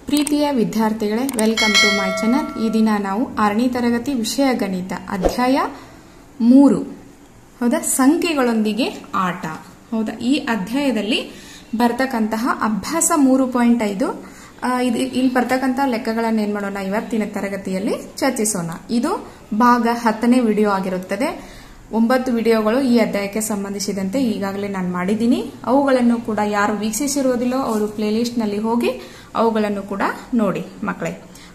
ಪ್ರೀತಿಯ ವಿದ್ಯಾರ್ಥಿಗಳೇ, welcome to my channel. ಈ ದಿನ ನಾವು 6ನೇ ತರಗತಿ ವಿಷಯ ಗಣಿತ ಅಧ್ಯಾಯ 3 ಹೌದಾ, ಸಂಖ್ಯೆಗಳೊಂದಿಗೆ ಆಟ. ಹೌದಾ, ಈ ಅಧ್ಯಾಯದಲ್ಲಿ ಬರ್ತಕ್ಕಂತಹ ಅಭ್ಯಾಸ 3.5 ಇಲ್ಲಿ ಬರ್ತಕ್ಕಂತಹ ಲೆಕ್ಕಗಳನ್ನು ಏನ್ ಮಾಡೋಣ, ಇವತ್ತಿನ ತರಗತಿಯಲ್ಲಿ ಚರ್ಚಿಸೋಣ. ಇದು ಭಾಗ 10ನೇ ವಿಡಿಯೋ ಆಗಿರುತ್ತದೆ. 9 ವಿಡಿಯೋಗಳು ಈ ಅಧ್ಯಾಯಕ್ಕೆ ಸಂಬಂಧಿಸಿದಂತೆ ಈಗಾಗಲೇ ನಾನು ಮಾಡಿದ್ದೀನಿ. ಅವುಗಳನ್ನು ಕೂಡ ಯಾರು ವೀಕ್ಷಿಸಿರುವುದಿಲ್ಲೋ ಅವರು ಪ್ಲೇಲಿಸ್ಟ್ ನಲ್ಲಿ ಹೋಗಿ ಅವುಗಳನ್ನು ಕೂಡ ನೋಡಿ ಮಕ್ಕಳೇ.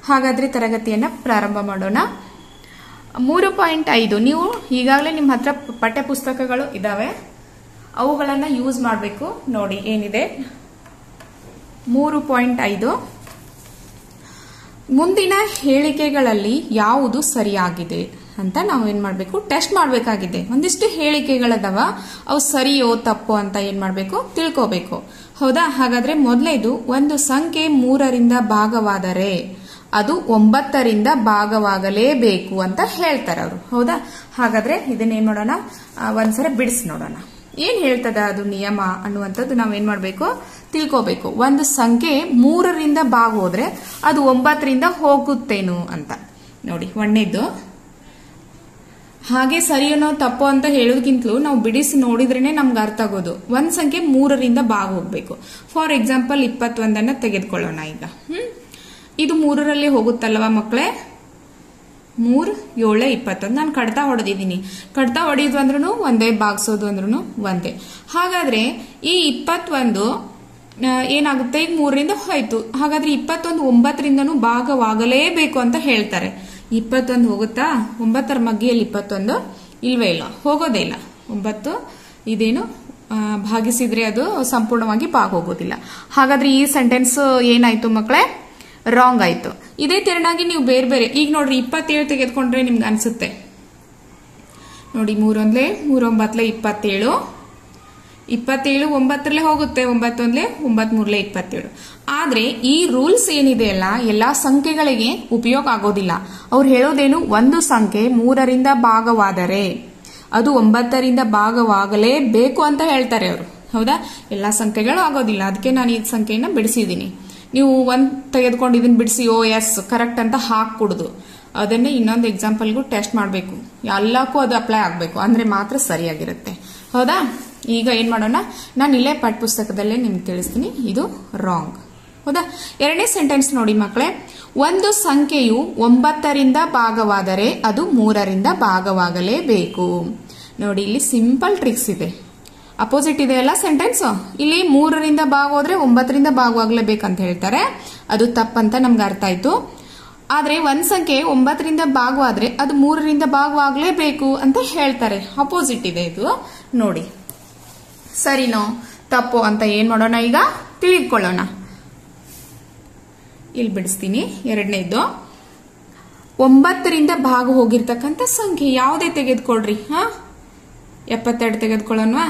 ಹಾಗಾದ್ರೆ ತರಗತಿಯನ್ನ ಪ್ರಾರಂಭ ಮಾಡೋಣ. 3.5 ನೀವು ಈಗಾಗಲೇ ನಿಮ್ಮ ಹತ್ರ ಪಠ್ಯ ಪುಸ್ತಕಗಳು ಇದಾವೆ, ಅವುಗಳನ್ನ ಯೂಸ್ ಮಾಡಬೇಕು. ನೋಡಿ ಏನಿದೆ 3.5. ಮುಂದಿನ ಹೇಳಿಕೆಗಳಲ್ಲಿ ಯಾವುದು ಸರಿಯಾಗಿದೆ ಅಂತ ನಾವು ಏನ್ ಮಾಡಬೇಕು, ಟೆಸ್ಟ್ ಮಾಡಬೇಕಾಗಿದೆ. ಒಂದಿಷ್ಟು ಹೇಳಿಕೆಗಳದವ, ಅವು ಸರಿಯೋ ತಪ್ಪೋ ಅಂತ ಏನ್ ಮಾಡಬೇಕು, ತಿಳ್ಕೋಬೇಕು. ಹೌದಾ, ಹಾಗಾದ್ರೆ ಮೊದಲೇದು, ಒಂದು ಸಂಖ್ಯೆ 3ರಿಂದ ಭಾಗವಾದರೆ ಅದು 9ರಿಂದ ಭಾಗವಾಗಲೇಬೇಕು ಅಂತ ಹೇಳ್ತಾರೆ ಅವರು. ಹೌದಾ, ಹಾಗಾದ್ರೆ ಇದನ್ನೇನ್ ಮಾಡೋಣ, ಒಂದ್ಸಲ ಬಿಡಿಸಿ ನೋಡೋಣ. ಏನ್ ಹೇಳ್ತದ ಅದು ನಿಯಮ ಅನ್ನುವಂಥದ್ದು ನಾವೇನ್ ಮಾಡ್ಬೇಕು, ತಿಳ್ಕೋಬೇಕು. ಒಂದು ಸಂಖ್ಯೆ 3ರಿಂದ ಭಾಗ ಹೋದ್ರೆ ಅದು 9ರಿಂದ ಹೋಗುತ್ತೇನು ಅಂತ ನೋಡಿ. ಒಂದನೇದು, ಹಾಗೆ ಸರಿಯೋ ತಪ್ಪೋ ಅಂತ ಹೇಳೋದಕ್ಕಿಂತಲೂ ನಾವು ಬಿಡಿಸಿ ನೋಡಿದ್ರೇನೆ ನಮ್ಗೆ ಅರ್ಥ ಆಗೋದು. ಒಂದ್ ಸಂಖ್ಯೆ 3ರಿಂದ ಭಾಗ ಹೋಗ್ಬೇಕು. ಫಾರ್ ಎಕ್ಸಾಂಪಲ್ 21 ತೆಗೆದುಕೊಳ್ಳೋಣ. ಈಗ ಇದು 3ರಲ್ಲಿ ಹೋಗುತ್ತಲ್ವಾ ಮಕ್ಕಳೇ, 3 7 21. ನಾನು ಕಡ್ತಾ ಹೊಡೆದಿದ್ದೀನಿ. ಕಡ್ತಾ ಹೊಡೆಯೋದು ಅಂದ್ರೂ ಒಂದೇ, ಭಾಗಿಸೋದು ಅಂದ್ರೂ ಒಂದೇ. ಹಾಗಾದ್ರೆ ಈ 21 ಏನಾಗುತ್ತೆ, ಈಗ 3ರಿಂದ ಹೋಯ್ತು. ಹಾಗಾದ್ರೆ 21 9ರಿಂದನೂ ಭಾಗವಾಗಲೇಬೇಕು ಅಂತ ಹೇಳ್ತಾರೆ. 21 ಹೋಗುತ್ತಾ? 9ರ ಮಗ್ಗಿಯಲ್ಲಿ 21 ಇಲ್ವೇ ಇಲ್ಲ, ಹೋಗೋದೇ ಇಲ್ಲ. 9 ಇದೇನು ಭಾಗಿಸಿದ್ರೆ ಅದು ಸಂಪೂರ್ಣವಾಗಿ ಭಾಗ ಹೋಗೋದಿಲ್ಲ. ಹಾಗಾದ್ರೆ ಈ ಸೆಂಟೆನ್ಸ್ ಏನಾಯ್ತು ಮಕ್ಕಳೇ, ರಾಂಗ್ ಆಯ್ತು. ಇದೇ ತೆರನಾಗಿ ನೀವು ಬೇರೆ ಬೇರೆ, ಈಗ ನೋಡ್ರಿ 27 ತೆಗೆದುಕೊಂಡ್ರೆ ನಿಮ್ಗೆ ಅನ್ಸುತ್ತೆ ನೋಡಿ, 3 1 3 9 27, 27 9ರಲ್ಲೇ ಹೋಗುತ್ತೆ, 9 1 9 3 27. ಆದ್ರೆ ಈ ರೂಲ್ಸ್ ಏನಿದೆ ಅಲ್ಲ, ಎಲ್ಲಾ ಸಂಖ್ಯೆಗಳಿಗೆ ಉಪಯೋಗ ಆಗೋದಿಲ್ಲ. ಅವ್ರು ಹೇಳೋದೇನು, ಒಂದು ಸಂಖ್ಯೆ 3ರಿಂದ ಭಾಗವಾದರೆ ಅದು 9ರಿಂದ ಭಾಗವಾಗಲೇಬೇಕು ಅಂತ ಹೇಳ್ತಾರೆ ಅವರು. ಹೌದಾ, ಎಲ್ಲಾ ಸಂಖ್ಯೆಗಳು ಆಗೋದಿಲ್ಲ. ಅದಕ್ಕೆ ನಾನು ಈ ಸಂಖ್ಯೆಯನ್ನ ಬಿಡಿಸಿದ್ದೀನಿ. ನೀವು ಒಂದ್ ತೆಗೆದುಕೊಂಡು ಇದನ್ನ ಬಿಡಿಸಿ ಎಸ್ ಕರೆಕ್ಟ್ ಅಂತ ಹಾಕೂಡುದು. ಅದನ್ನೇ ಇನ್ನೊಂದು ಎಕ್ಸಾಂಪಲ್ಗೂ ಟೆಸ್ಟ್ ಮಾಡಬೇಕು. ಎಲ್ಲಕ್ಕೂ ಅದು ಅಪ್ಲೈ ಆಗಬೇಕು, ಅಂದ್ರೆ ಮಾತ್ರ ಸರಿಯಾಗಿರುತ್ತೆ. ಹೌದಾ, ಈಗ ಏನ್ ಮಾಡೋಣ, ನಾನು ಇಲ್ಲೇ ಪಾಠ ಪುಸ್ತಕದಲ್ಲೇ ನಿಮ್ಗೆ ತಿಳಿಸ್ತೀನಿ. ಇದು ರಾಂಗ್. ಹೌದಾ, ಎರಡನೇ ಸೆಂಟೆನ್ಸ್ ನೋಡಿ ಮಕ್ಕಳೇ, ಒಂದು ಸಂಖ್ಯೆಯು 9ರಿಂದ ಭಾಗವಾದರೆ ಅದು 3ರಿಂದ ಭಾಗವಾಗಲೇಬೇಕು. ನೋಡಿ, ಇಲ್ಲಿ ಸಿಂಪಲ್ ಟ್ರಿಕ್ಸ್ ಇದೆ. ಅಪೋಸಿಟ್ ಇದೆ ಅಲ್ಲ ಸೆಂಟೆನ್ಸ್. ಇಲ್ಲಿ 3ರಿಂದ ಭಾಗ ಹೋದ್ರೆ 9ರಿಂದ ಭಾಗವಾಗಲೇಬೇಕಂತ ಹೇಳ್ತಾರೆ. ಅದು ತಪ್ಪಂತ ನಮ್ಗೆ ಅರ್ಥ ಆಯ್ತು. ಆದ್ರೆ ಒಂದ್ ಸಂಖ್ಯೆ 9ರಿಂದ ಭಾಗವಾದ್ರೆ ಅದು 3ರಿಂದ ಭಾಗವಾಗಲೇಬೇಕು ಅಂತ ಹೇಳ್ತಾರೆ. ಅಪೋಸಿಟ್ ಇದೆ ಇದು. ನೋಡಿ ಸರಿನೋ ತಪ್ಪೋ ಅಂತ ಏನ್ ಮಾಡೋಣ, ಈಗ ತಿಳಿದುಕೊಳ್ಳೋಣ. ಇಲ್ಲಿ ಬಿಡಿಸ್ತೀನಿ. ಎರಡನೇದು, 9ರಿಂದ ಭಾಗ ಹೋಗಿರ್ತಕ್ಕಂಥ ಸಂಖ್ಯೆ ಯಾವುದೇ ತೆಗೆದುಕೊಳ್ರಿ. 72 ತೆಗೆದುಕೊಳ್ಳೋಣವಾ?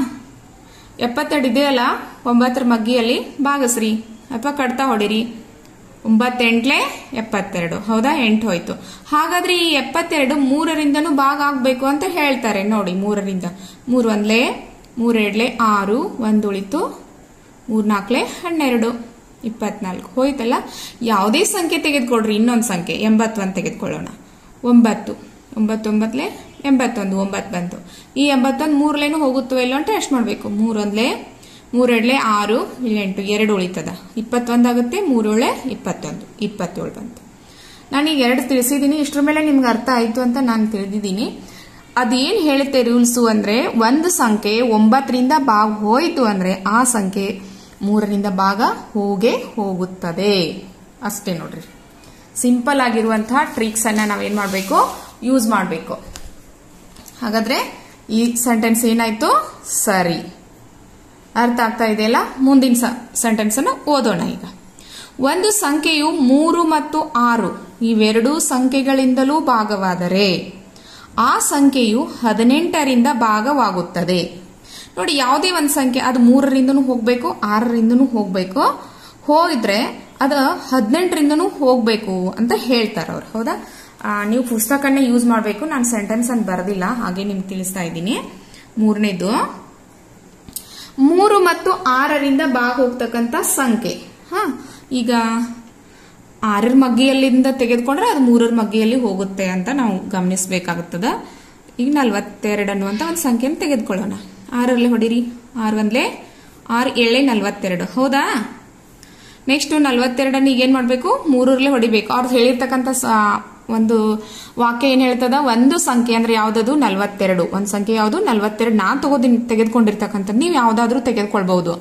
72 ಇದೆಯಲ್ಲ, 9ರ ಮಗ್ಗಿಯಲ್ಲಿ ಭಾಗಸ್ರಿ ಅಥವಾ ಕಡ್ತಾ ಹೊಡಿರಿ. 9 8 72. ಹೌದಾ, 8 ಹೋಯ್ತು. ಹಾಗಾದ್ರೆ ಈ 72 3ರಿಂದನೂ ಭಾಗ ಆಗ್ಬೇಕು ಅಂತ ಹೇಳ್ತಾರೆ. ನೋಡಿ, 3ರಿಂದ 3 1 3 2 6, 1 ಉಳಿತು, 3 4 12 24 ಹೋಯ್ತಲ್ಲ. ಯಾವುದೇ ಸಂಖ್ಯೆ ತೆಗೆದುಕೊಳ್ರಿ. ಇನ್ನೊಂದು ಸಂಖ್ಯೆ 81 ತೆಗೆದುಕೊಳ್ಳೋಣ. 9 9 9 81, 9 ಬಂತು. ಈ 81 3ಲೇನು ಹೋಗುತ್ತೋ ಇಲ್ಲೋ ಅಂತ ಟೆಸ್ಟ್ ಮಾಡಬೇಕು. 3 1 3 2 6, 8 2 ಉಳಿತದ, 21 ಆಗುತ್ತೆ. 3 7 21, 27 ಬಂತು. ನಾನೀಗ 2 ತಿಳಿಸಿದ್ದೀನಿ. ಇಷ್ಟ್ರ ಮೇಲೆ ನಿಮ್ಗೆ ಅರ್ಥ ಆಯ್ತು ಅಂತ ನಾನು ತಿಳಿದಿದ್ದೀನಿ. ಅದೇನ್ ಹೇಳುತ್ತೆ ರೂಲ್ಸು ಅಂದ್ರೆ, ಒಂದು ಸಂಖ್ಯೆ 9ರಿಂದ ಭಾಗ ಹೋಯ್ತು ಅಂದ್ರೆ ಆ ಸಂಖ್ಯೆ 3ರಿಂದ ಭಾಗ ಹೋಗೇ ಹೋಗುತ್ತದೆ. ಅಷ್ಟೇ ನೋಡ್ರಿ, ಸಿಂಪಲ್ ಆಗಿರುವಂತಹ ಟ್ರಿಕ್ಸ್ ಅನ್ನ ನಾವೇನ್ ಮಾಡ್ಬೇಕು, ಯೂಸ್ ಮಾಡಬೇಕು. ಹಾಗಾದ್ರೆ ಈ ಸೆಂಟೆನ್ಸ್ ಏನಾಯ್ತು, ಸರಿ ಅರ್ಥ ಆಗ್ತಾ ಇದೆಯಲ್ಲ. ಮುಂದಿನ ಸೆಂಟೆನ್ಸ್ ಅನ್ನ ಓದೋಣ. ಈಗ ಒಂದು ಸಂಖ್ಯೆಯು 3 ಮತ್ತು 6 ಇವೆರಡೂ ಸಂಖ್ಯೆಗಳಿಂದಲೂ ಭಾಗವಾದರೆ ಆ ಸಂಖ್ಯೆಯು 18ರಿಂದ ಭಾಗವಾಗುತ್ತದೆ. ನೋಡಿ, ಯಾವುದೇ ಒಂದು ಸಂಖ್ಯೆ ಅದು 3ರಿಂದನೂ ಹೋಗ್ಬೇಕು, 6ರಿಂದನೂ ಹೋಗ್ಬೇಕು. ಹೋಗಿದ್ರೆ ಅದು 18ರಿಂದನೂ ಹೋಗ್ಬೇಕು ಅಂತ ಹೇಳ್ತಾರೆ ಅವ್ರು. ಹೌದಾ, ನೀವು ಪುಸ್ತಕನೇ ಯೂಸ್ ಮಾಡಬೇಕು. ನಾನು ಸೆಂಟೆನ್ಸ್ ಅನ್ನು ಬರೆದಿಲ್ಲ, ಹಾಗೆ ನಿಮ್ಗೆ ತಿಳಿಸ್ತಾ ಇದ್ದೀನಿ. 3ನೇದು, 3 ಮತ್ತು 6ರಿಂದ ಭಾಗ ಹೋಗ್ತಕ್ಕಂಥ ಸಂಖ್ಯೆ. ಈಗ 6ರ ಮಗ್ಗಿಯಲ್ಲಿಂದ ತೆಗೆದುಕೊಂಡ್ರೆ ಅದು 3ರ ಮಗ್ಗಿಯಲ್ಲಿ ಹೋಗುತ್ತೆ ಅಂತ ನಾವು ಗಮನಿಸಬೇಕಾಗುತ್ತದೆ. ಈಗ 42 ಅನ್ನುವಂತ ಒಂದು ಸಂಖ್ಯೆಯನ್ನು ತೆಗೆದುಕೊಳ್ಳೋಣ. 6ರಲ್ಲಿ ಹೊಡಿರಿ. 6 ಒಂದ್ಲೆ 6 7 42. ಹೌದಾ? ನೆಕ್ಸ್ಟ್ 42 ಈಗ ಏನ್ ಮಾಡ್ಬೇಕು? 3ರಲ್ಲಿ ಹೊಡಿಬೇಕು. ಅವ್ರು ಹೇಳಿರ್ತಕ್ಕಂಥ ಒಂದು ವಾಕ್ಯ ಏನ್ ಹೇಳ್ತದ? ಒಂದು ಸಂಖ್ಯೆ ಅಂದ್ರೆ ಯಾವ್ದದು? 42. ಒಂದ್ ಸಂಖ್ಯೆ ಯಾವ್ದು? 42. ನಾ ತೆಗೆದುಕೊಂಡಿರ್ತಕ್ಕಂಥ ನೀವು ಯಾವ್ದಾದ್ರೂ ತೆಗೆದುಕೊಳ್ಬಹುದು.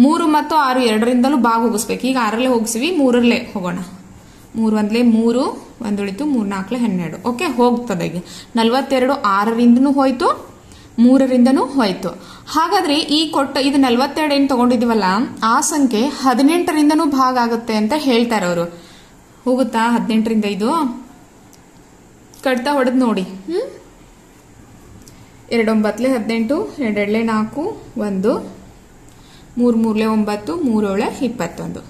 3 ಮತ್ತು 6 ಎರಡರಿಂದಲೂ ಭಾಗ ಹೋಗಿಸ್ಬೇಕು. ಈಗ 6ರಲ್ಲೇ ಹೋಗಿಸ್ವಿ, 3ರಲ್ಲೇ ಹೋಗೋಣ. 3 ಒಂದ್ಲೆ 3, ಒಂದುಳಿತು 3 4 12. ಓಕೆ, ಹೋಗ್ತದೆ. ಈಗ 42 6ರಿಂದನೂ ಹೋಯ್ತು, 3ರಿಂದನೂ ಹೋಯ್ತು. ಹಾಗಾದ್ರೆ ಈ ಕೊಟ್ಟ ಇದು 42 ಏನ್ ತಗೊಂಡಿದೀವಲ್ಲ ಆ ಸಂಖ್ಯೆ 18ರಿಂದನೂ ಭಾಗ ಆಗುತ್ತೆ ಅಂತ ಹೇಳ್ತಾರೆ ಅವರು. ಹೋಗುತ್ತಾ? 18ರಿಂದ ಇದು ಕಡ್ತಾ ಹೊಡೆದ್ ನೋಡಿ. 2 9 18, 2 2 4, 1 3 3 9, 3 7 21,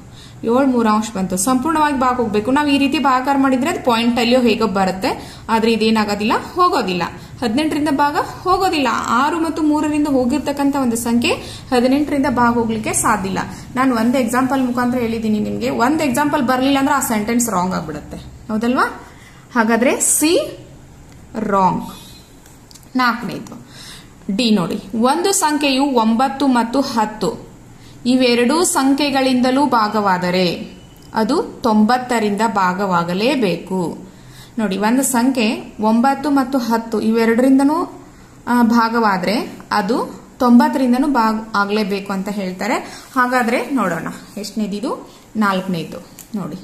7 3 ಅಂಶ ಬಂತು. ಸಂಪೂರ್ಣವಾಗಿ ಭಾಗ ಹೋಗ್ಬೇಕು. ನಾವು ಈ ರೀತಿ ಭಾಗಾಕಾರ ಮಾಡಿದ್ರೆ ಅದು ಪಾಯಿಂಟ್ ಅಲ್ಲಿಯೋ ಹೇಗೋ ಬರುತ್ತೆ. ಆದ್ರೆ ಇದೇನಾಗೋದಿಲ್ಲ, ಹೋಗೋದಿಲ್ಲ. 18ರಿಂದ ಭಾಗ ಹೋಗೋದಿಲ್ಲ. 6 ಮತ್ತು 3ರಿಂದ ಹೋಗಿರ್ತಕ್ಕಂಥ ಒಂದು ಸಂಖ್ಯೆ 18ರಿಂದ ಭಾಗ ಹೋಗ್ಲಿಕ್ಕೆ ಸಾಧ್ಯ ಇಲ್ಲ. ನಾನು ಒಂದು ಎಕ್ಸಾಂಪಲ್ ಮುಖಾಂತರ ಹೇಳಿದ್ದೀನಿ ನಿಮ್ಗೆ. ಒಂದು ಎಕ್ಸಾಂಪಲ್ ಬರಲಿಲ್ಲ ಅಂದ್ರೆ ಆ ಸೆಂಟೆನ್ಸ್ ರಾಂಗ್ ಆಗ್ಬಿಡುತ್ತೆ. ಹೌದಲ್ವಾ? ಹಾಗಾದ್ರೆ ಸಿ ರಾಂಗ್. 4ನೇದು ಡಿ ನೋಡಿ. ಒಂದು ಸಂಖ್ಯೆಯು 9 ಮತ್ತು 10 ಇವೆರಡೂ ಸಂಖ್ಯೆಗಳಿಂದಲೂ ಭಾಗವಾದರೆ ಅದು 90ರಿಂದ ಭಾಗವಾಗಲೇಬೇಕು. ನೋಡಿ, ಒಂದು ಸಂಖ್ಯೆ 9 ಮತ್ತು 10 ಇವೆರಡರಿಂದನೂ ಭಾಗವಾದ್ರೆ ಅದು 90ರಿಂದನೂ ಭಾಗ ಆಗಲೇಬೇಕು ಅಂತ ಹೇಳ್ತಾರೆ. ಹಾಗಾದ್ರೆ ನೋಡೋಣ ಎಷ್ಟನೇದಿದು? 4ನೇದು ನೋಡಿ.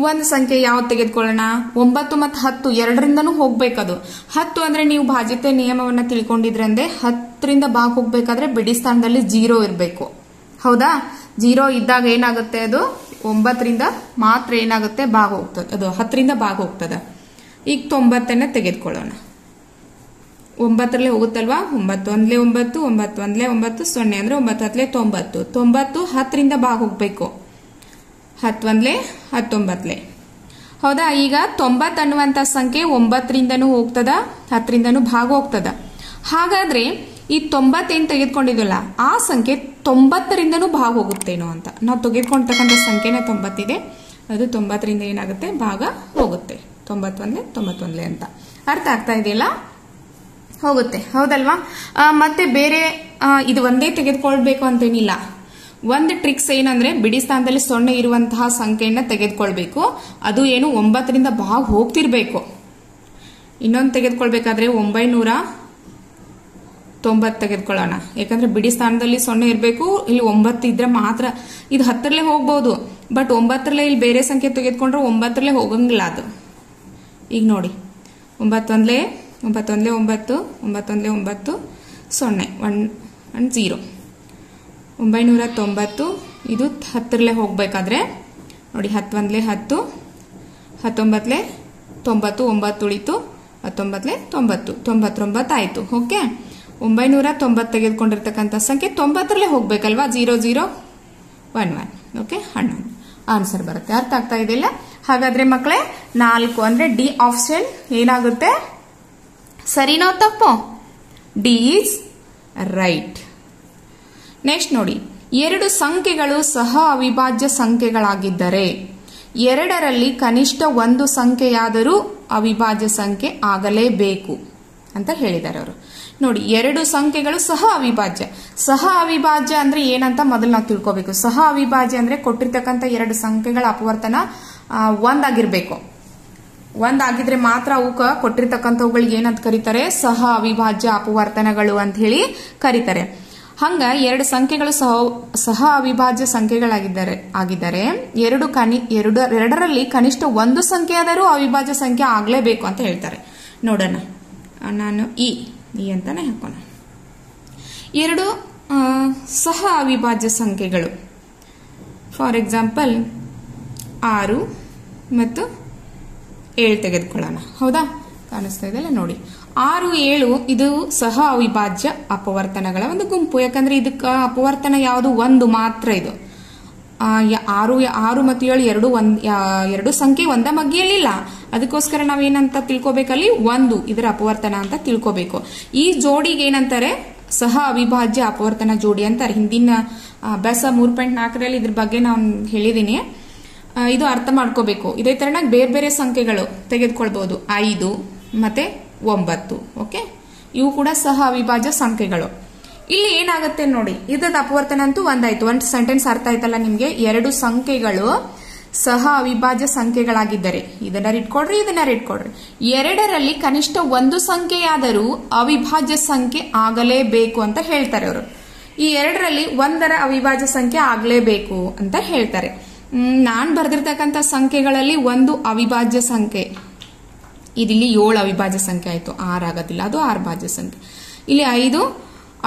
ಒಂದು ಸಂಖ್ಯೆ ಯಾವ್ದು ತೆಗೆದುಕೊಳ್ಳೋಣ? 9 ಮತ್ತು 10 ಎರಡರಿಂದನೂ ಹೋಗ್ಬೇಕದು. 10 ಅಂದ್ರೆ ನೀವು ಭಾಜ್ಯತೆ ನಿಯಮವನ್ನ ತಿಳ್ಕೊಂಡಿದ್ರಂದ್ರೆ 10ರಿಂದ ಭಾಗ ಹೋಗ್ಬೇಕಾದ್ರೆ ಬಿಡಿ ಸ್ಥಾನದಲ್ಲಿ 0 ಇರಬೇಕು. ಹೌದಾ? 0 ಇದ್ದಾಗ ಏನಾಗುತ್ತೆ? ಅದು 9ರಿಂದ ಮಾತ್ರ ಏನಾಗುತ್ತೆ? ಭಾಗ ಹೋಗ್ತದೆ. ಅದು 10ರಿಂದ ಭಾಗ ಹೋಗ್ತದೆ. ಈಗ 90ನ್ನ ತೆಗೆದುಕೊಳ್ಳೋಣ. 9ರಲ್ಲೇ ಹೋಗುತ್ತಲ್ವಾ? 9 ಒಂದ್ಲೆ 9, 9 ಒಂದ್ಲೆ 9, 0 ಅಂದ್ರೆ 9 ಹತ್ಲೆ 90. 90 10ರಿಂದ ಭಾಗ ಹೋಗ್ಬೇಕು. 10 ಒಂದ್ಲೆ 19. ಹೌದಾ? ಈಗ 90 ಅನ್ನುವಂತ ಸಂಖ್ಯೆ 9ರಿಂದನೂ ಹೋಗ್ತದ, 10ರಿಂದನೂ ಭಾಗ ಹೋಗ್ತದ. ಹಾಗಾದ್ರೆ ಈ 90 ಏನ್ ತೆಗೆದುಕೊಂಡಿದ್ವಲ್ಲ ಆ ಸಂಖ್ಯೆ 90ರಿಂದನೂ ಭಾಗ ಹೋಗುತ್ತೇನೋ ಅಂತ. ನಾವು ತೆಗೆದುಕೊಂಡ್ತಕ್ಕಂಥ ಸಂಖ್ಯೆನ 90 ಇದೆ, ಅದು 90ರಿಂದ ಏನಾಗುತ್ತೆ? ಭಾಗ ಹೋಗುತ್ತೆ. 91 91 ಅಂತ. ಅರ್ಥ ಆಗ್ತಾ ಇದೆಯಲ್ಲ? ಹೋಗುತ್ತೆ. ಹೌದಲ್ವಾ? ಮತ್ತೆ ಬೇರೆ ಇದು ಒಂದೇ ತೆಗೆದುಕೊಳ್ಬೇಕು ಅಂತೇನಿಲ್ಲ. ಒಂದು ಟ್ರಿಕ್ಸ್ ಏನಂದ್ರೆ ಬಿಡಿ ಸ್ಥಾನದಲ್ಲಿ 0 ಇರುವಂತಹ ಸಂಖ್ಯೆಯನ್ನ ತೆಗೆದುಕೊಳ್ಬೇಕು. ಅದು ಏನು? 9ರಿಂದ ಭಾಗ ಹೋಗ್ತಿರ್ಬೇಕು. ಇನ್ನೊಂದು ತೆಗೆದುಕೊಳ್ಬೇಕಾದ್ರೆ 990 ತೆಗೆದುಕೊಳ್ಳೋಣ. ಯಾಕಂದ್ರೆ ಬಿಡಿ ಸ್ಥಾನದಲ್ಲಿ 0 ಇರಬೇಕು. ಇಲ್ಲಿ 9 ಇದ್ರೆ ಮಾತ್ರ ಇದು 10ರಲ್ಲೇ ಹೋಗ್ಬಹುದು. ಬಟ್ 9ರಲ್ಲೇ ಇಲ್ಲಿ ಬೇರೆ ಸಂಖ್ಯೆ ತೆಗೆದುಕೊಂಡ್ರೆ 9ರಲ್ಲೇ ಹೋಗಂಗಿಲ್ಲ ಅದು. ಈಗ ನೋಡಿ, 9 ಒಂದ್ಲೆ 9, 9 ಒಂದ್ಲೆ 9, 0 1 0. 990 ಇದು 10ರಲ್ಲೇ ಹೋಗ್ಬೇಕಾದ್ರೆ ನೋಡಿ, 10 ಒಂದ್ಲೆ 10, 19 90, 9 ಉಳಿತು, 19 90, 99 ಆಯ್ತು. ಓಕೆ, 990 ತೆಗೆದುಕೊಂಡಿರ್ತಕ್ಕಂಥ ಸಂಖ್ಯೆ 90ರಲ್ಲೇ ಹೋಗ್ಬೇಕಲ್ವಾ? 0 0 1 1. ಓಕೆ, 11 ಆನ್ಸರ್ ಬರುತ್ತೆ. ಅರ್ಥ ಆಗ್ತಾ ಇದೆಯಲ್ಲ? ಹಾಗಾದ್ರೆ ಮಕ್ಕಳೇ 4 ಅಂದ್ರೆ ಡಿ ಆಪ್ಷನ್ ಏನಾಗುತ್ತೆ? ಸರಿನೋ ತಪ್ಪೋ? D is right. ನೆಕ್ಸ್ಟ್ ನೋಡಿ, 2 ಸಂಖ್ಯೆಗಳು ಸಹ ಅವಿಭಾಜ್ಯ ಸಂಖ್ಯೆಗಳಾಗಿದ್ದರೆ 2ರಲ್ಲಿ ಕನಿಷ್ಠ ಒಂದು ಸಂಖ್ಯೆಯಾದರೂ ಅವಿಭಾಜ್ಯ ಸಂಖ್ಯೆ ಆಗಲೇಬೇಕು ಅಂತ ಹೇಳಿದ್ದಾರೆ ಅವರು. ನೋಡಿ, 2 ಸಂಖ್ಯೆಗಳು ಸಹ ಅವಿಭಾಜ್ಯ. ಸಹ ಅವಿಭಾಜ್ಯ ಅಂದ್ರೆ ಏನಂತ ಮೊದಲು ನಾವು ತಿಳ್ಕೋಬೇಕು. ಸಹ ಅವಿಭಾಜ್ಯ ಅಂದ್ರೆ ಕೊಟ್ಟಿರ್ತಕ್ಕಂಥ 2 ಸಂಖ್ಯೆಗಳ ಅಪವರ್ತನ ಒಂದಾಗಿರ್ಬೇಕು. ಒಂದಾಗಿದ್ರೆ ಮಾತ್ರ ಅವಕ್ಕ ಕೊಟ್ಟಿರ್ತಕ್ಕಂಥವುಗಳಿಗೆ ಏನಂತ ಕರೀತಾರೆ? ಸಹ ಅವಿಭಾಜ್ಯ ಅಪವರ್ತನಗಳು ಅಂತ ಹೇಳಿ ಕರೀತಾರೆ. ಹಂಗ 2 ಸಂಖ್ಯೆಗಳು ಸಹ ಅವಿಭಾಜ್ಯ ಸಂಖ್ಯೆಗಳಾಗಿದ್ದರೆ 2ರಲ್ಲಿ ಕನಿಷ್ಠ ಒಂದು ಸಂಖ್ಯೆಯಾದರೂ ಅವಿಭಾಜ್ಯ ಸಂಖ್ಯೆ ಆಗಲೇಬೇಕು ಅಂತ ಹೇಳ್ತಾರೆ. ನೋಡೋಣ, ನಾನು ಇ ಅಂತಾನೆ ಹಾಕೋಣ. 2 ಸಹ ಅವಿಭಾಜ್ಯ ಸಂಖ್ಯೆಗಳು, ಫಾರ್ ಎಕ್ಸಾಂಪಲ್ 6 ಮತ್ತು 7 ತೆಗೆದುಕೊಳ್ಳೋಣ. ಹೌದಾ? ಕಾಣಿಸ್ತಾ ಇದೆಯಲ್ಲ ನೋಡಿ. 6 7 ಇದು ಸಹ ಅವಿಭಾಜ್ಯ ಅಪವರ್ತನಗಳ ಒಂದು ಗುಂಪು. ಯಾಕಂದ್ರೆ ಇದಕ್ಕ ಅಪವರ್ತನ ಯಾವುದು? ಒಂದು ಮಾತ್ರ. ಇದು 6 ಮತ್ತು 7 ಎರಡು ಸಂಖ್ಯೆ ಒಂದ ಮಗ್ಗಿಯಲ್ಲಿಲ್ಲ. ಅದಕ್ಕೋಸ್ಕರ ನಾವೇನಂತ ತಿಳ್ಕೊಬೇಕಲ್ಲಿ? 1 ಇದರ ಅಪವರ್ತನ ಅಂತ ತಿಳ್ಕೋಬೇಕು. ಈ ಜೋಡಿಗೆ ಏನಂತಾರೆ? ಸಹ ಅವಿಭಾಜ್ಯ ಅಪವರ್ತನ ಜೋಡಿ ಅಂತಾರೆ. ಹಿಂದಿನ ಅಭ್ಯಾಸ 3.4ರಲ್ಲಿ ಇದ್ರ ಬಗ್ಗೆ ನಾನು ಹೇಳಿದೀನಿ. ಇದು ಅರ್ಥ ಮಾಡ್ಕೋಬೇಕು. ಇದೇ ತರನಾಗಿ ಬೇರೆ ಬೇರೆ ಸಂಖ್ಯೆಗಳು ತೆಗೆದುಕೊಳ್ಬಹುದು. 5 ಮತ್ತೆ 9. ಓಕೆ, ಇವು ಕೂಡ ಸಹ ಅವಿಭಾಜ್ಯ ಸಂಖ್ಯೆಗಳು. ಇಲ್ಲಿ ಏನಾಗುತ್ತೆ ನೋಡಿ, ಇದರ ಅಪವರ್ತನ ಅಂತೂ ಒಂದಾಯ್ತು. ಒಂದು ಸೆಂಟೆನ್ಸ್ ಅರ್ಥ ಆಯ್ತಲ್ಲ ನಿಮ್ಗೆ. ಎರಡು ಸಂಖ್ಯೆಗಳು ಸಹ ಅವಿಭಾಜ್ಯ ಸಂಖ್ಯೆಗಳಾಗಿದ್ದರೆ, ಇದನ್ನ ಇಟ್ಕೊಡ್ರಿ, ಇದನ್ನ ಇಟ್ಕೊಡ್ರಿ, ಎರಡರಲ್ಲಿ ಕನಿಷ್ಠ ಒಂದು ಸಂಖ್ಯೆಯಾದರೂ ಅವಿಭಾಜ್ಯ ಸಂಖ್ಯೆ ಆಗಲೇಬೇಕು ಅಂತ ಹೇಳ್ತಾರೆ ಅವರು. ಈ ಎರಡರಲ್ಲಿ ಒಂದರ ಅವಿಭಾಜ್ಯ ಸಂಖ್ಯೆ ಆಗಲೇಬೇಕು ಅಂತ ಹೇಳ್ತಾರೆ. ನಾನ್ ಬರೆದಿರ್ತಕ್ಕಂಥ ಸಂಖ್ಯೆಗಳಲ್ಲಿ ಒಂದು ಅವಿಭಾಜ್ಯ ಸಂಖ್ಯೆ, ಇಲ್ಲಿ 7 ಅವಿಭಾಜ್ಯ ಸಂಖ್ಯೆ ಆಯ್ತು, 6 ಆಗೋದಿಲ್ಲ, ಅದು 6 ಭಾಜ್ಯ ಸಂಖ್ಯೆ. ಇಲ್ಲಿ 5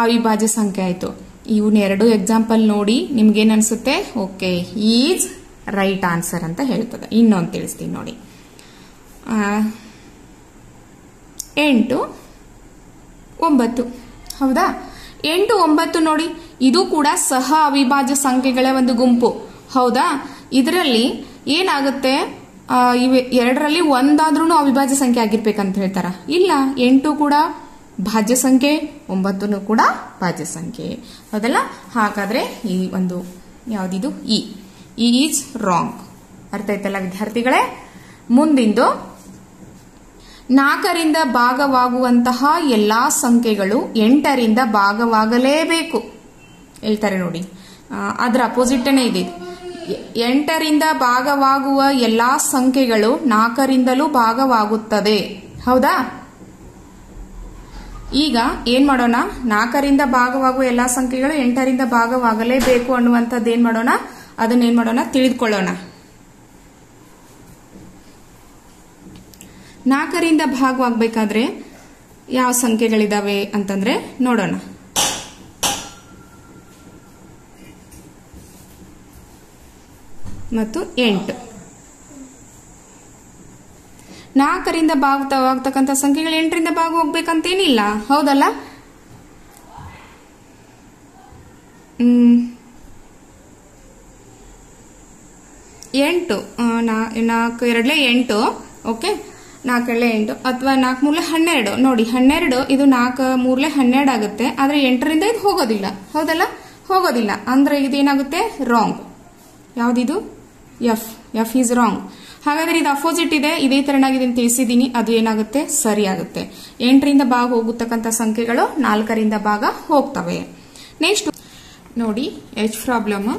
ಅವಿಭಾಜ್ಯ ಸಂಖ್ಯೆ ಆಯ್ತು. ಇವನ್ನೆರಡು ಎಕ್ಸಾಂಪಲ್ ನೋಡಿ ನಿಮ್ಗೇನ್ ಅನ್ಸುತ್ತೆ? ಓಕೆ, ಈಸ್ ರೈಟ್ ಆನ್ಸರ್ ಅಂತ ಹೇಳ್ತದೆ. ಇನ್ನೊಂದು ತಿಳಿಸ್ತೀನಿ ನೋಡಿ. 8, 9. ಹೌದಾ? 8, 9 ನೋಡಿ, ಇದು ಕೂಡ ಸಹ ಅವಿಭಾಜ್ಯ ಸಂಖ್ಯೆಗಳ ಒಂದು ಗುಂಪು. ಹೌದಾ? ಇದರಲ್ಲಿ ಏನಾಗುತ್ತೆ, ಇವೆ ಎರಡರಲ್ಲಿ ಒಂದಾದ್ರೂ ಅವಿಭಾಜ್ಯ ಸಂಖ್ಯೆ ಆಗಿರ್ಬೇಕಂತ ಹೇಳ್ತಾರ? ಇಲ್ಲ, 8 ಕೂಡ ಭಾಜ್ಯ ಸಂಖ್ಯೆ, 9 ಕೂಡ ಭಾಜ್ಯ ಸಂಖ್ಯೆ. ಹೌದಲ್ಲ? ಹಾಗಾದ್ರೆ ಈ ಒಂದು ಯಾವ್ದಿದು ಇ ಈಸ್ ರಾಂಗ್. ಅರ್ಥ ಆಯ್ತಲ್ಲ ವಿದ್ಯಾರ್ಥಿಗಳೇ? ಮುಂದಿಂದು 4ರಿಂದ ಭಾಗವಾಗುವಂತಹ ಎಲ್ಲಾ ಸಂಖ್ಯೆಗಳು 8ರಿಂದ ಭಾಗವಾಗಲೇಬೇಕು ಹೇಳ್ತಾರೆ ನೋಡಿ. ಅದರ ಅಪೋಸಿಟ್ನೇ ಇದೆ. 8ರಿಂದ ಭಾಗವಾಗುವ ಎಲ್ಲಾ ಸಂಖ್ಯೆಗಳು 4ರಿಂದಲೂ ಭಾಗವಾಗುತ್ತದೆ. ಹೌದಾ? ಈಗ ಏನ್ ಮಾಡೋಣ, 4ರಿಂದ ಭಾಗವಾಗುವ ಎಲ್ಲಾ ಸಂಖ್ಯೆಗಳು 8ರಿಂದ ಭಾಗವಾಗಲೇಬೇಕು ಅನ್ನುವಂಥದ್ದು ಏನ್ ಮಾಡೋಣ, ಅದನ್ನೇನ್ ಮಾಡೋಣ ತಿಳಿದುಕೊಳ್ಳೋಣ. 4ರಿಂದ ಭಾಗವಾಗಬೇಕಾದ್ರೆ ಯಾವ ಸಂಖ್ಯೆಗಳಿದಾವೆ ಅಂತಂದ್ರೆ ನೋಡೋಣ. ಮತ್ತು 8. 4ರಿಂದ ಭಾಗವಾಗ್ತಕ್ಕಂಥ ಸಂಖ್ಯೆಗಳು 8ರಿಂದ ಭಾಗ ಹೋಗ್ಬೇಕಂತೇನಿಲ್ಲ. ಹೌದಲ್ಲ? 8 4 2 8. ಓಕೆ, 4 8 ಅಥವಾ 4 3 12 ನೋಡಿ. 12 ಇದು 4 3 12 ಆಗುತ್ತೆ. ಆದ್ರೆ 8ರಿಂದ ಇದು ಹೋಗೋದಿಲ್ಲ. ಹೌದಲ್ಲ? ಹೋಗೋದಿಲ್ಲ ಅಂದ್ರೆ ಇದೇನಾಗುತ್ತೆ? ರಾಂಗ್. ಯಾವ್ದಿದು? F is wrong. ಹಾಗಾದ್ರೆ ಇದು ಅಪೋಸಿಟ್ ಇದೆ. ಇದೇ ತರನಾಗಿ ಇದನ್ನು ತಿಳಿಸಿದೀನಿ. ಅದು ಏನಾಗುತ್ತೆ? ಸರಿ ಆಗುತ್ತೆ. 8ರಿಂದ ಭಾಗ ಹೋಗತಕ್ಕಂಥ ಸಂಖ್ಯೆಗಳು 4ರಿಂದ ಭಾಗ ಹೋಗ್ತವೆ. ನೆಕ್ಸ್ಟ್ ನೋಡಿ, ಎಚ್ ಪ್ರಾಬ್ಲಮ್.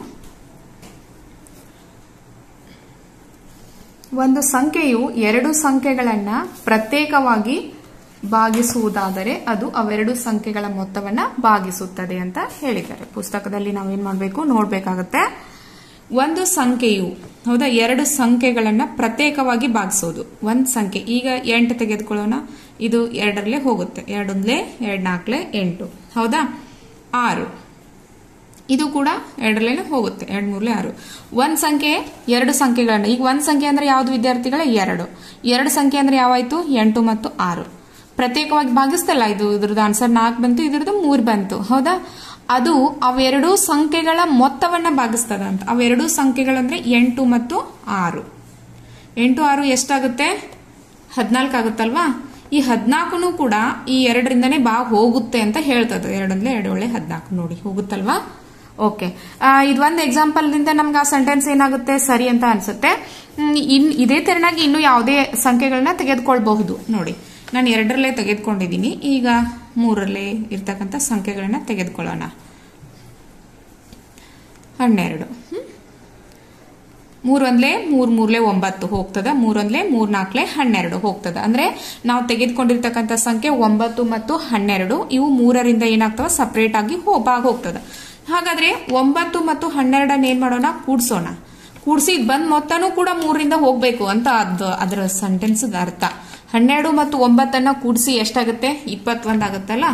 ಒಂದು ಸಂಖ್ಯೆಯು ಎರಡು ಸಂಖ್ಯೆಗಳನ್ನ ಪ್ರತ್ಯೇಕವಾಗಿ ಭಾಗಿಸುವುದಾದರೆ ಅದು ಅವೆರಡು ಸಂಖ್ಯೆಗಳ ಮೊತ್ತವನ್ನ ಭಾಗಿಸುತ್ತದೆ ಅಂತ ಹೇಳಿದ್ದಾರೆ. ಪುಸ್ತಕದಲ್ಲಿ ನಾವೇನ್ ಮಾಡಬೇಕು ನೋಡ್ಬೇಕಾಗತ್ತೆ. ಒಂದು ಸಂಖ್ಯೆಯು, ಹೌದಾ, ಎರಡು ಸಂಖ್ಯೆಗಳನ್ನ ಪ್ರತ್ಯೇಕವಾಗಿ ಭಾಗಿಸೋದು. ಒಂದ್ ಸಂಖ್ಯೆ, ಈಗ 8 ತೆಗೆದುಕೊಳ್ಳೋಣ. ಇದು 2ರಲ್ಲೇ ಹೋಗುತ್ತೆ. 2 1 2 4 8. ಹೌದಾ? 6 ಇದು ಕೂಡ 2ರಲ್ಲೇ ಹೋಗುತ್ತೆ. 2 3 6. ಒಂದ್ ಸಂಖ್ಯೆ ಎರಡು ಸಂಖ್ಯೆಗಳನ್ನ, ಈಗ ಒಂದ್ ಸಂಖ್ಯೆ ಅಂದ್ರೆ ಯಾವ್ದು ವಿದ್ಯಾರ್ಥಿಗಳೇ? 2. ಎರಡು ಸಂಖ್ಯೆ ಅಂದ್ರೆ ಯಾವಾಯ್ತು? 8 ಮತ್ತು 6 ಪ್ರತ್ಯೇಕವಾಗಿ ಭಾಗಿಸ್ತಲ್ಲ. ಇದು ಇದ್ರದ್ದು ಆನ್ಸರ್ 4 ಬಂತು, ಇದ್ರದ್ದು 3 ಬಂತು. ಹೌದಾ? ಅದು ಅವೆರಡೂ ಸಂಖ್ಯೆಗಳ ಮೊತ್ತವನ್ನ ಭಾಗಿಸ್ತದ ಅಂತ. ಅವೆರಡೂ ಸಂಖ್ಯೆಗಳಂದ್ರೆ 8 ಮತ್ತು 6. 8 6 ಎಷ್ಟಾಗುತ್ತೆ? 14 ಆಗುತ್ತಲ್ವಾ? ಈ 14 ಕೂಡ ಈ 2ರಿಂದನೇ ಹೋಗುತ್ತೆ ಅಂತ ಹೇಳ್ತದೆ. 2 1 2 14 ನೋಡಿ ಹೋಗುತ್ತಲ್ವಾ? ಓಕೆ, ಇದೊಂದು ಎಕ್ಸಾಂಪಲ್ ದಿಂದ ನಮ್ಗೆ ಆ ಸೆಂಟೆನ್ಸ್ ಏನಾಗುತ್ತೆ ಸರಿ ಅಂತ ಅನ್ಸುತ್ತೆ. ಇದೇ ತೆರನಾಗಿ ಇನ್ನು ಯಾವುದೇ ಸಂಖ್ಯೆಗಳನ್ನ ತೆಗೆದುಕೊಳ್ಬಹುದು ನೋಡಿ. ನಾನು 2ರಲ್ಲೇ ತೆಗೆದುಕೊಂಡಿದ್ದೀನಿ. ಈಗ 3ರಲ್ಲೇ ಇರ್ತಕ್ಕಂಥ ಸಂಖ್ಯೆಗಳನ್ನ ತೆಗೆದುಕೊಳ್ಳೋಣ. 12 3 1 3 3 9 ಹೋಗ್ತದ. 3 1 3 4 12 ಹೋಗ್ತದ. ಅಂದ್ರೆ ನಾವು ತೆಗೆದುಕೊಂಡಿರ್ತಕ್ಕಂಥ ಸಂಖ್ಯೆ 9 ಮತ್ತು 12 ಇವು 3ರಿಂದ ಏನಾಗ್ತವ? ಸಪರೇಟ್ ಆಗಿ ಭಾಗ ಹೋಗ್ತದ. ಹಾಗಾದ್ರೆ 9 ಮತ್ತು 12 ಏನ್ ಮಾಡೋಣ? ಕೂಡ್ಸೋಣ. ಕೂಡ್ಸಿ ಬಂದ್ ಮೊತ್ತನೂ ಕೂಡ 3ರಿಂದ ಹೋಗ್ಬೇಕು ಅಂತ ಅದರ ಸೆಂಟೆನ್ಸ್ ಅರ್ಥ. 12 ಮತ್ತು 9 ಕೂಡಿಸಿ ಎಷ್ಟಾಗುತ್ತೆ? 21 ಆಗುತ್ತಲ್ಲ.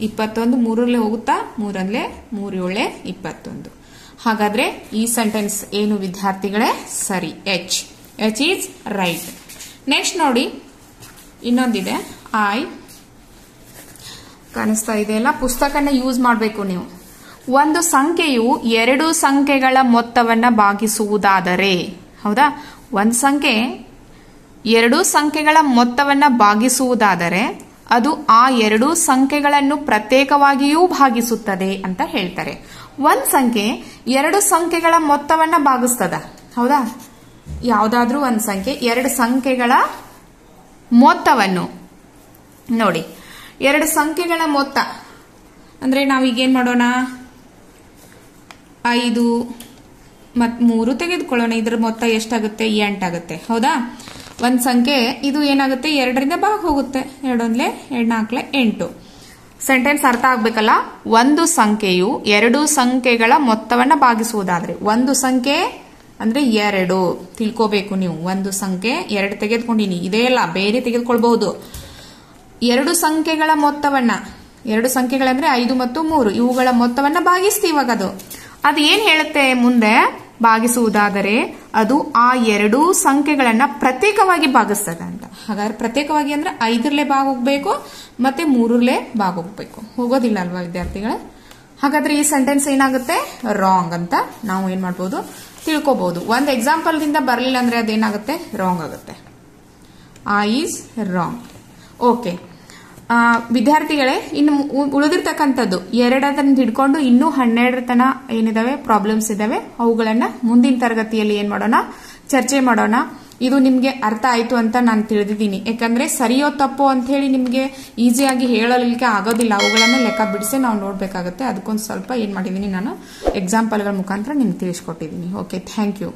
21 3ರಲ್ಲೇ ಹೋಗುತ್ತಾ? 3 1 3 7 21. ಹಾಗಾದ್ರೆ ಈ ಸೆಂಟೆನ್ಸ್ ಏನು ವಿದ್ಯಾರ್ಥಿಗಳೇ? ಸರಿ. H is right. ನೆಕ್ಸ್ಟ್ ನೋಡಿ, ಇನ್ನೊಂದಿದೆ. ಕಾಣಿಸ್ತಾ ಇದೆಯಲ್ಲ, ಪುಸ್ತಕನ ಯೂಸ್ ಮಾಡಬೇಕು ನೀವು. ಒಂದು ಸಂಖ್ಯೆಯು ಎರಡು ಸಂಖ್ಯೆಗಳ ಮೊತ್ತವನ್ನ ಭಾಗಿಸುವುದಾದರೆ, ಹೌದಾ, ಒಂದು ಸಂಖ್ಯೆ ಎರಡು ಸಂಖ್ಯೆಗಳ ಮೊತ್ತವನ್ನ ಭಾಗಿಸುವುದಾದರೆ ಅದು ಆ ಎರಡು ಸಂಖ್ಯೆಗಳನ್ನು ಪ್ರತ್ಯೇಕವಾಗಿಯೂ ಭಾಗಿಸುತ್ತದೆ ಅಂತ ಹೇಳ್ತಾರೆ. ಒಂದ್ ಸಂಖ್ಯೆ ಎರಡು ಸಂಖ್ಯೆಗಳ ಮೊತ್ತವನ್ನ ಭಾಗಿಸ್ತದ, ಹೌದಾ? ಯಾವ್ದಾದ್ರೂ ಒಂದ್ ಸಂಖ್ಯೆ ಎರಡು ಸಂಖ್ಯೆಗಳ ಮೊತ್ತವನ್ನು ನೋಡಿ, ಎರಡು ಸಂಖ್ಯೆಗಳ ಮೊತ್ತ ಅಂದ್ರೆ ನಾವೀಗೇನ್ ಮಾಡೋಣ, 5 ಮತ್ತು 3 ತೆಗೆದುಕೊಳ್ಳೋಣ. ಇದ್ರ ಮೊತ್ತ ಎಷ್ಟಾಗುತ್ತೆ? 8 ಆಗುತ್ತೆ, ಹೌದಾ? ಒಂದ್ ಸಂಖ್ಯೆ ಇದು ಏನಾಗುತ್ತೆ, 2ರಿಂದ ಭಾಗ ಹೋಗುತ್ತೆ. 2 1 2 4 8. ಸೆಂಟೆನ್ಸ್ ಅರ್ಥ ಆಗ್ಬೇಕಲ್ಲ. ಒಂದು ಸಂಖ್ಯೆಯು ಎರಡು ಸಂಖ್ಯೆಗಳ ಮೊತ್ತವನ್ನ ಭಾಗಿಸುವುದಾದ್ರೆ, ಒಂದು ಸಂಖ್ಯೆ ಅಂದ್ರೆ 2 ತಿಳ್ಕೋಬೇಕು ನೀವು. ಒಂದು ಸಂಖ್ಯೆ 2 ತೆಗೆದುಕೊಂಡಿನಿ, ಇದೇ ಅಲ್ಲ ಬೇರೆ ತೆಗೆದುಕೊಳ್ಬಹುದು. ಎರಡು ಸಂಖ್ಯೆಗಳ ಮೊತ್ತವನ್ನ, ಎರಡು ಸಂಖ್ಯೆಗಳಂದ್ರೆ 5 ಮತ್ತು 3, ಇವುಗಳ ಮೊತ್ತವನ್ನ ಭಾಗಿಸ್ತೀವಿ. ಇವಾಗ ಅದು ಏನ್ ಹೇಳುತ್ತೆ ಮುಂದೆ, ಭಾಗಿಸುವುದಾದರೆ ಅದು ಆ ಎರಡೂ ಸಂಖ್ಯೆಗಳನ್ನ ಪ್ರತ್ಯೇಕವಾಗಿ ಭಾಗಿಸ್ತದೆ ಅಂತ. ಹಾಗಾದ್ರೆ ಪ್ರತ್ಯೇಕವಾಗಿ ಅಂದ್ರೆ 5ರಲ್ಲೇ ಭಾಗ ಹೋಗ್ಬೇಕು ಮತ್ತೆ 3ರಲ್ಲೇ ಭಾಗ ಹೋಗ್ಬೇಕು, ಹೋಗೋದಿಲ್ಲ ಅಲ್ವಾ ವಿದ್ಯಾರ್ಥಿಗಳೇ? ಹಾಗಾದ್ರೆ ಈ ಸೆಂಟೆನ್ಸ್ ಏನಾಗುತ್ತೆ, ರಾಂಗ್ ಅಂತ ನಾವು ಏನ್ ಮಾಡ್ಬೋದು, ತಿಳ್ಕೋಬಹುದು. ಒಂದ್ ಎಕ್ಸಾಂಪಲ್ ದಿಂದ ಬರಲಿಲ್ಲ ಅಂದ್ರೆ ಅದೇನಾಗುತ್ತೆ, ರಾಂಗ್ ಆಗುತ್ತೆ. ಆ ಈಸ್ ರಾಂಗ್. ಓಕೆ ವಿದ್ಯಾರ್ಥಿಗಳೇ, ಇನ್ನು ಉಳಿದಿರ್ತಕ್ಕಂಥದ್ದು 2 ಹಿಡ್ಕೊಂಡು ಇನ್ನೂ 12 ತನ ಏನಿದಾವೆ ಪ್ರಾಬ್ಲಮ್ಸ್ ಇದಾವೆ. ಅವುಗಳನ್ನ ಮುಂದಿನ ತರಗತಿಯಲ್ಲಿ ಏನ್ ಮಾಡೋಣ, ಚರ್ಚೆ ಮಾಡೋಣ. ಇದು ನಿಮ್ಗೆ ಅರ್ಥ ಆಯ್ತು ಅಂತ ನಾನು ತಿಳಿದಿದ್ದೀನಿ. ಯಾಕಂದ್ರೆ ಸರಿಯೋ ತಪ್ಪೋ ಅಂತ ಹೇಳಿ ನಿಮ್ಗೆ ಈಸಿಯಾಗಿ ಹೇಳಲಿಕ್ಕೆ ಆಗೋದಿಲ್ಲ. ಅವುಗಳನ್ನ ಲೆಕ್ಕ ಬಿಡಿಸಿ ನಾವು ನೋಡ್ಬೇಕಾಗುತ್ತೆ. ಅದಕ್ಕೊಂದು ಸ್ವಲ್ಪ ಏನ್ ಮಾಡಿದೀನಿ ನಾನು, ಎಕ್ಸಾಂಪಲ್ಗಳ ಮುಖಾಂತರ ನಿಮ್ಗೆ ತಿಳಿಸ್ಕೊಟ್ಟಿದ್ದೀನಿ. Okay, thank you.